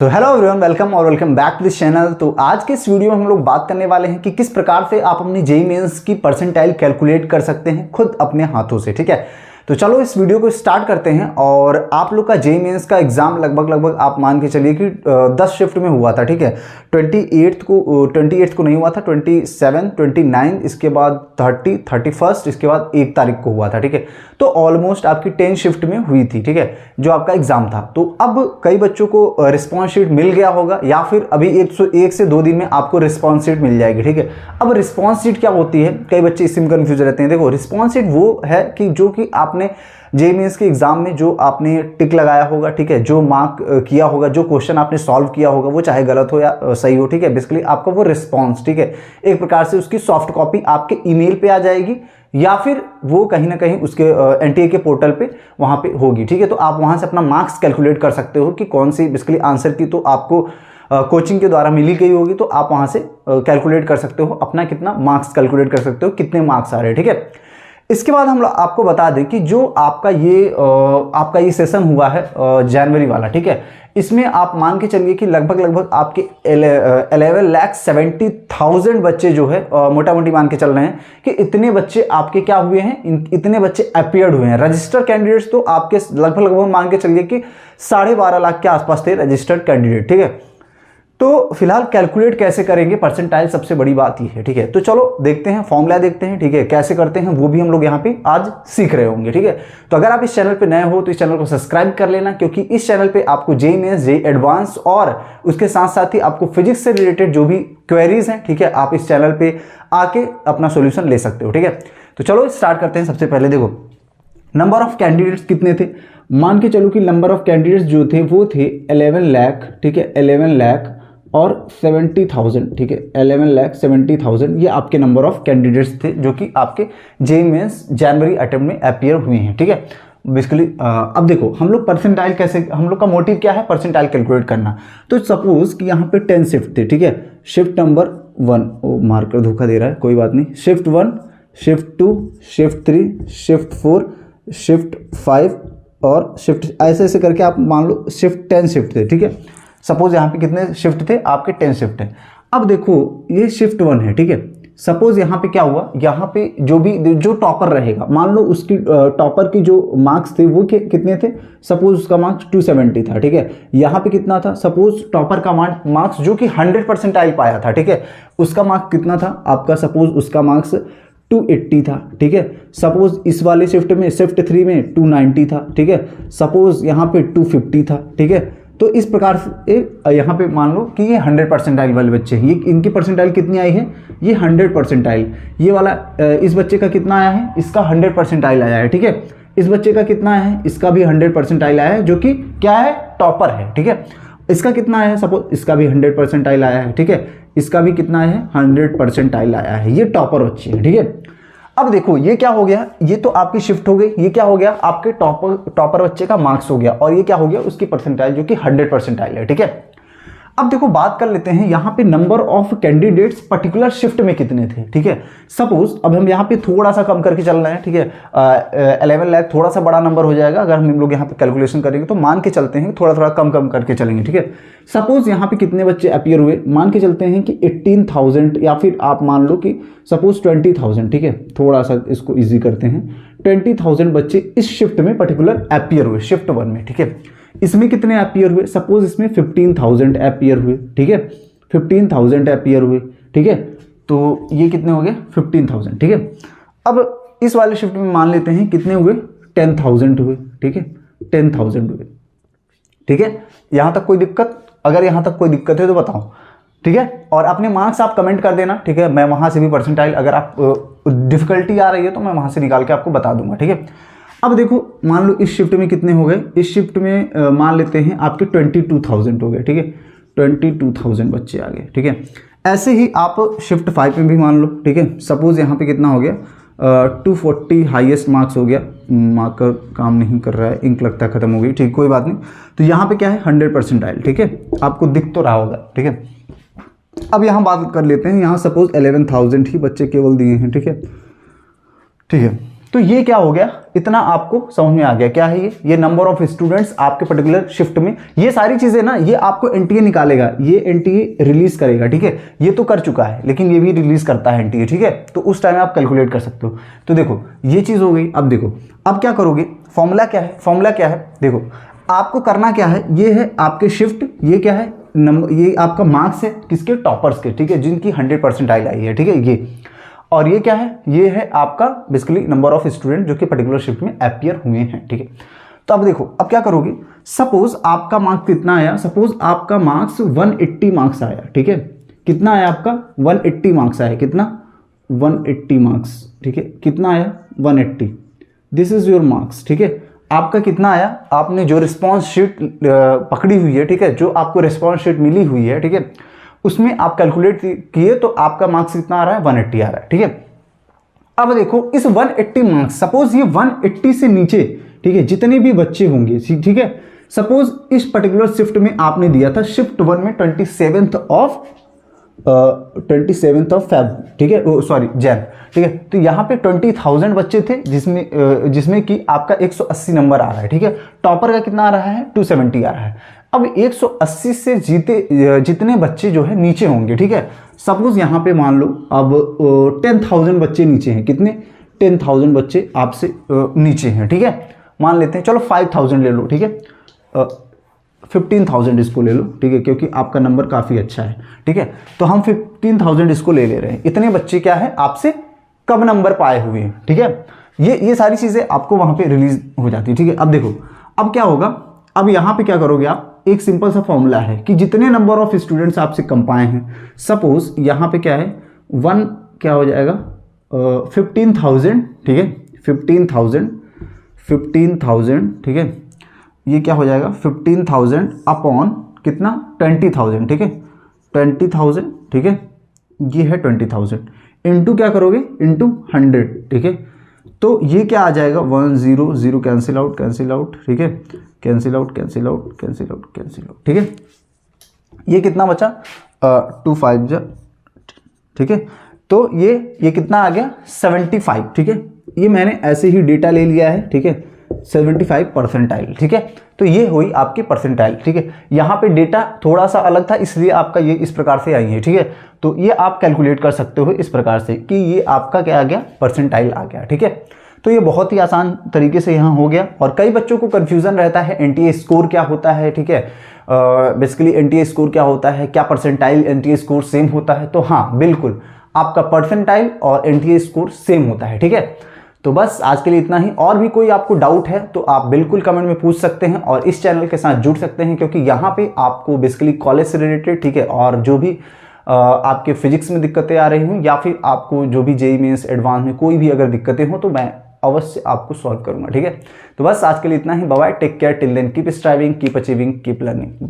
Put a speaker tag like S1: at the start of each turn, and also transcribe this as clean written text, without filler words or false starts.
S1: तो hello everyone, welcome और welcome back to this channel. तो आज के इस वीडियो में हम लोग बात करने वाले हैं कि किस प्रकार से आप अपनी जेईई मेंस की परसेंटाइल कैलकुलेट कर सकते हैं खुद अपने हाथों से। ठीक है, तो चलो इस वीडियो को स्टार्ट करते हैं। और आप लोग का जेईई मेंस का एग्जाम लगभग आप मान के चलिए कि 10 शिफ्ट में हुआ था। ठीक है, 28 को नहीं हुआ था, 27, 29, इसके बाद 30, 31, इसके बाद 1 तारीख को हुआ था। ठीक है, तो ऑलमोस्ट आपकी 10 शिफ्ट में हुई थी। ठीक है, जो आपका एग्जाम था। तो अब कई बच्चों को रिस्पॉन्स शीट मिल गया होगा या फिर अभी 1 से 2 दिन में आपको रिस्पॉन्स शीट मिल जाएगी। ठीक है, अब रिस्पॉन्स शीट क्या होती है, कई बच्चे इसमें कंफ्यूज रहते हैं। देखो, रिस्पॉन्स शीट वो है कि जो कि आपने जेईई मेंस के एग्जाम में जो आपने टिक लगाया होगा, ठीक है, जो मार्क किया होगा, जो क्वेश्चन आपने सॉल्व किया होगा, वो चाहे गलत हो या सही हो, ठीक है, बेसिकली आपका वो रिस्पॉन्स, ठीक है, एक प्रकार से उसकी सॉफ्ट कॉपी आपके ईमेल पे आ जाएगी या फिर वो कहीं ना कहीं उसके एनटीए के पोर्टल पे वहां पे होगी। ठीक है, तो आप वहां से अपना मार्क्स कैलकुलेट कर सकते हो कि कौन सी बेसिकली आंसर की तो आपको कोचिंग के द्वारा मिली गई होगी, तो आप वहां से कैलकुलेट कर सकते हो, अपना कितना मार्क्स कैलकुलेट कर सकते हो, कितने मार्क्स आ रहे हैं। ठीक है, इसके बाद हम आपको बता दें कि जो आपका ये सेशन हुआ है जनवरी वाला, ठीक है, इसमें आप मान के चलिए कि लगभग आपके 11,70,000 बच्चे जो है मोटा मोटी मान के चल रहे हैं कि इतने बच्चे आपके क्या हुए हैं, इतने बच्चे अपीयर्ड हुए हैं। रजिस्टर्ड कैंडिडेट्स तो आपके लगभग मान के चलिए कि 12.5 लाख के आसपास थे रजिस्टर्ड कैंडिडेट। ठीक है, तो फिलहाल कैलकुलेट कैसे करेंगे परसेंटाइल, सबसे बड़ी बात ये है। ठीक है, तो चलो देखते हैं, फॉर्मूला देखते हैं। ठीक है, कैसे करते हैं वो भी हम लोग यहाँ पे आज सीख रहे होंगे। ठीक है, तो अगर आप इस चैनल पे नए हो तो इस चैनल को सब्सक्राइब कर लेना, क्योंकि इस चैनल पे आपको जेईई मेंस, जेईई एडवांस और उसके साथ साथ ही आपको फिजिक्स से रिलेटेड जो भी क्वेरीज हैं, ठीक है, आप इस चैनल पे आके अपना सोल्यूशन ले सकते हो। ठीक है, तो चलो स्टार्ट करते हैं। सबसे पहले देखो, नंबर ऑफ कैंडिडेट्स कितने थे, मान के चलो कि नंबर ऑफ कैंडिडेट्स जो थे वो थे 11 लाख। ठीक है, 11 लाख और 70,000। ठीक है, 11,70,000 ये आपके नंबर ऑफ कैंडिडेट्स थे जो कि आपके जेईई मेंस जनवरी अटेम्प्ट में अपीयर हुए हैं। ठीक है, बेसिकली अब देखो हम लोग परसेंटाइल कैसे, हम लोग का मोटिव क्या है, परसेंटाइल कैलकुलेट करना। तो सपोज कि यहाँ पे 10 शिफ्ट थे। ठीक है, शिफ्ट नंबर 1, ओ मार्कर धोखा दे रहा है, कोई बात नहीं, shift 1, shift 2, shift 3, shift 4, shift 5 और शिफ्ट ऐसे करके आप मान लो शिफ्ट 10 शिफ्ट थे। ठीक है, सपोज यहाँ पे कितने शिफ्ट थे आपके, 10 शिफ्ट है। अब देखो ये शिफ्ट 1 है। ठीक है, सपोज यहाँ पे क्या हुआ, यहाँ पे जो टॉपर रहेगा, मान लो उसकी टॉपर की जो मार्क्स थे वो कितने थे, सपोज उसका मार्क्स 270 था। ठीक है, यहाँ पे कितना था, सपोज टॉपर का मार्क्स जो कि 100 परसेंटाइल पाया था, ठीक है, उसका मार्क्स कितना था आपका, सपोज उसका मार्क्स 280 था। ठीक है, सपोज इस वाले शिफ्ट में, शिफ्ट 3 में 290 था। ठीक है, सपोज यहाँ पे 250 था। ठीक है, तो इस प्रकार से यहाँ पे मान लो कि ये 100 परसेंटाइल वाले बच्चे हैं, ये इनकी परसेंटाइल कितनी आई है, ये 100 परसेंटाइल। ये वाला इस बच्चे का कितना आया है, इसका 100 परसेंटाइल आया है। ठीक है, इस बच्चे का कितना है, इसका भी 100 परसेंटाइल आया है, जो कि क्या है, टॉपर है। ठीक है, इसका कितना आया है, सपोज इसका भी 100 परसेंटाइल आया है। ठीक है, इसका भी कितना है, 100 परसेंटाइल आया है, ये टॉपर बच्चे हैं। ठीक है, अब देखो ये क्या हो गया, ये तो आपकी शिफ्ट हो गई, ये क्या हो गया, आपके टॉपर बच्चे का मार्क्स हो गया, और ये क्या हो गया, उसकी परसेंटाइल जो कि 100 परसेंटाइल है। ठीक है, अब देखो बात कर लेते हैं यहाँ पे number of candidates particular shift में कितने थे। ठीक है, सपोज अब हम यहाँ पे थोड़ा सा कम करके चल रहे हैं। ठीक है, 11 लाख थोड़ा सा बड़ा नंबर हो जाएगा अगर हम लोग यहाँ पे कैलकुलेशन करेंगे, तो मान के चलते हैं थोड़ा कम करके चलेंगे। ठीक है, सपोज यहाँ पे कितने बच्चे अपीयर हुए, मान के चलते हैं कि 18,000 या फिर आप मान लो कि सपोज 20,000। ठीक है, थोड़ा सा इसको ईजी करते हैं, 20,000 बच्चे इस शिफ्ट में पर्टिकुलर अपीयर हुए, शिफ्ट 1 में। ठीक है, इसमें कितने अपीयर हुए, सपोज इसमें 15,000 अपीयर हुए। ठीक है, 15,000 अपीयर हुए। ठीक है, तो ये कितने हो गए, 15,000। ठीक है, अब इस वाले शिफ्ट में मान लेते हैं कितने हुए, 10,000 हुए। ठीक है, 10,000 हुए। ठीक है, यहां तक कोई दिक्कत, अगर यहां तक कोई दिक्कत है तो बताओ। ठीक है, और अपने मार्क्स आप कमेंट कर देना। ठीक है, मैं वहां से भी परसेंटाइल, अगर आप डिफिकल्टी आ रही है तो मैं वहां से निकाल के आपको बता दूंगा। ठीक है, अब देखो मान लो इस शिफ्ट में कितने हो गए, इस शिफ्ट में मान लेते हैं आपके 22,000 हो गए। ठीक है, 22,000 बच्चे आ गए। ठीक है, ऐसे ही आप शिफ्ट 5 में भी मान लो। ठीक है, सपोज यहाँ पे कितना हो गया, 240 हाईएस्ट मार्क्स हो गया, मार्कर काम नहीं कर रहा है, इंक लगता है खत्म हो गई, ठीक, कोई बात नहीं। तो यहाँ पे क्या है, 100 परसेंटाइल। ठीक है, आपको दिख तो रहा होगा। ठीक है, अब यहाँ बात कर लेते हैं, यहाँ सपोज 11,000 ही बच्चे केवल दिए हैं। ठीक है, ठीक है, तो ये क्या हो गया, इतना आपको समझ में आ गया क्या है ये नंबर ऑफ स्टूडेंट्स आपके पर्टिकुलर शिफ्ट में। ये सारी चीजें ना ये आपको एनटीए निकालेगा, ये एनटीए रिलीज करेगा, ठीक है। ये तो कर चुका है लेकिन ये भी रिलीज करता है एनटीए, ठीक है। तो उस टाइम आप कैलकुलेट कर सकते हो। तो देखो ये चीज हो गई। अब देखो अब क्या करोगे, फॉर्मूला क्या है, फॉर्मूला क्या है, देखो आपको करना क्या है, ये है आपके शिफ्ट, ये क्या है नंबर, ये आपका मार्क्स है किसके, टॉपर्स के, ठीक है, जिनकी 100 परसेंटाइल आई है, ठीक है ये। और ये क्या है, ये है आपका बेसिकली नंबर ऑफ स्टूडेंट जो कि पर्टिकुलर शिफ्ट में अपीयर हुए हैं, ठीक है। तो अब देखो अब क्या करोगे, सपोज आपका मार्क्स कितना आया, सपोज आपका मार्क्स 180 मार्क्स आया, ठीक है। कितना आया आपका 180 मार्क्स आया, कितना 180 मार्क्स, ठीक है। कितना आया 180, दिस इज योर मार्क्स, ठीक है। आपका कितना आया, आपने जो रिस्पॉन्स शीट पकड़ी हुई है, ठीक है, जो आपको रिस्पॉन्स शीट मिली हुई है, ठीक है, उसमें आप कैलकुलेट किए तो आपका मार्क्स कितना आ रहा है 180 आ रहा है, ठीक है। अब देखो इस 180 मार्क्स, सपोज ये 180 से नीचे, ठीक है, जितने भी बच्चे होंगे, ठीक है, सपोज इस पर्टिकुलर शिफ्ट में आपने दिया था शिफ्ट 1 में 27th ऑफ फेब, ठीक है, सॉरी जैन, ठीक है। तो यहाँ पे 20,000 बच्चे थे जिसमें कि आपका 180 नंबर आ रहा है, ठीक है। टॉपर का कितना आ रहा है 270 आ रहा है। अब 180 से जितने बच्चे जो है नीचे होंगे, ठीक है, सपोज यहाँ पे मान लो अब 10,000 बच्चे नीचे हैं, कितने 10,000 बच्चे आपसे नीचे हैं, ठीक है। मान लेते हैं, चलो 5,000 ले लो, ठीक है, 15,000 इसको ले लो, ठीक है, क्योंकि आपका नंबर काफ़ी अच्छा है, ठीक है। तो हम 15,000 इसको ले रहे हैं। इतने बच्चे क्या है आपसे कम नंबर पाए हुए हैं, ठीक है। ये सारी चीज़ें आपको वहाँ पे रिलीज हो जाती है, ठीक है। अब देखो अब क्या होगा, अब यहाँ पे क्या करोगे आप, एक सिंपल सा फॉर्मूला है कि जितने नंबर ऑफ स्टूडेंट्स आपसे कम पाए हैं, सपोज यहाँ पे क्या है 1 क्या हो जाएगा 15,000, ठीक है, 15,000, ठीक है, ये क्या हो जाएगा 15,000 अपॉन कितना 20,000, ठीक है, 20,000, ठीक है, ये है 20,000 इंटू क्या करोगे इंटू 100, ठीक है। तो ये क्या आ जाएगा 1 0 0 कैंसिल आउट, ठीक है, कैंसिल आउट, ठीक है। ये कितना बचा 2 5 जा, ठीक है। तो ये कितना आ गया 75, ठीक है। ये मैंने ऐसे ही डेटा ले लिया है, ठीक है, 75 परसेंटाइल, ठीक है। तो ये हुई आपकी परसेंटाइल, ठीक है। यहाँ पे डेटा थोड़ा सा अलग था इसलिए आपका ये इस प्रकार से आई है, ठीक है। तो ये आप कैलकुलेट कर सकते हो इस प्रकार से कि ये आपका क्या आ गया परसेंटाइल आ गया, ठीक है। तो ये बहुत ही आसान तरीके से यहाँ हो गया। और कई बच्चों को कन्फ्यूजन रहता है एनटीए स्कोर क्या होता है, ठीक है, बेसिकली एनटीए स्कोर क्या होता है, क्या परसेंटाइल एनटीए स्कोर सेम होता है। तो हाँ बिल्कुल आपका परसेंटाइल और एनटीए स्कोर सेम होता है, ठीक है। तो बस आज के लिए इतना ही। और भी कोई आपको डाउट है तो आप बिल्कुल कमेंट में पूछ सकते हैं और इस चैनल के साथ जुड़ सकते हैं, क्योंकि यहाँ पे आपको बेसिकली कॉलेज से रिलेटेड, ठीक है, और जो भी आपके फिजिक्स में दिक्कतें आ रही हों या फिर आपको जो भी जेईई मेंस एडवांस में कोई भी अगर दिक्कतें हो तो मैं अवश्य आपको सॉल्व करूंगा, ठीक है। तो बस आज के लिए इतना ही। Bye bye, take care, till then keep striving, keep achieving, keep learning.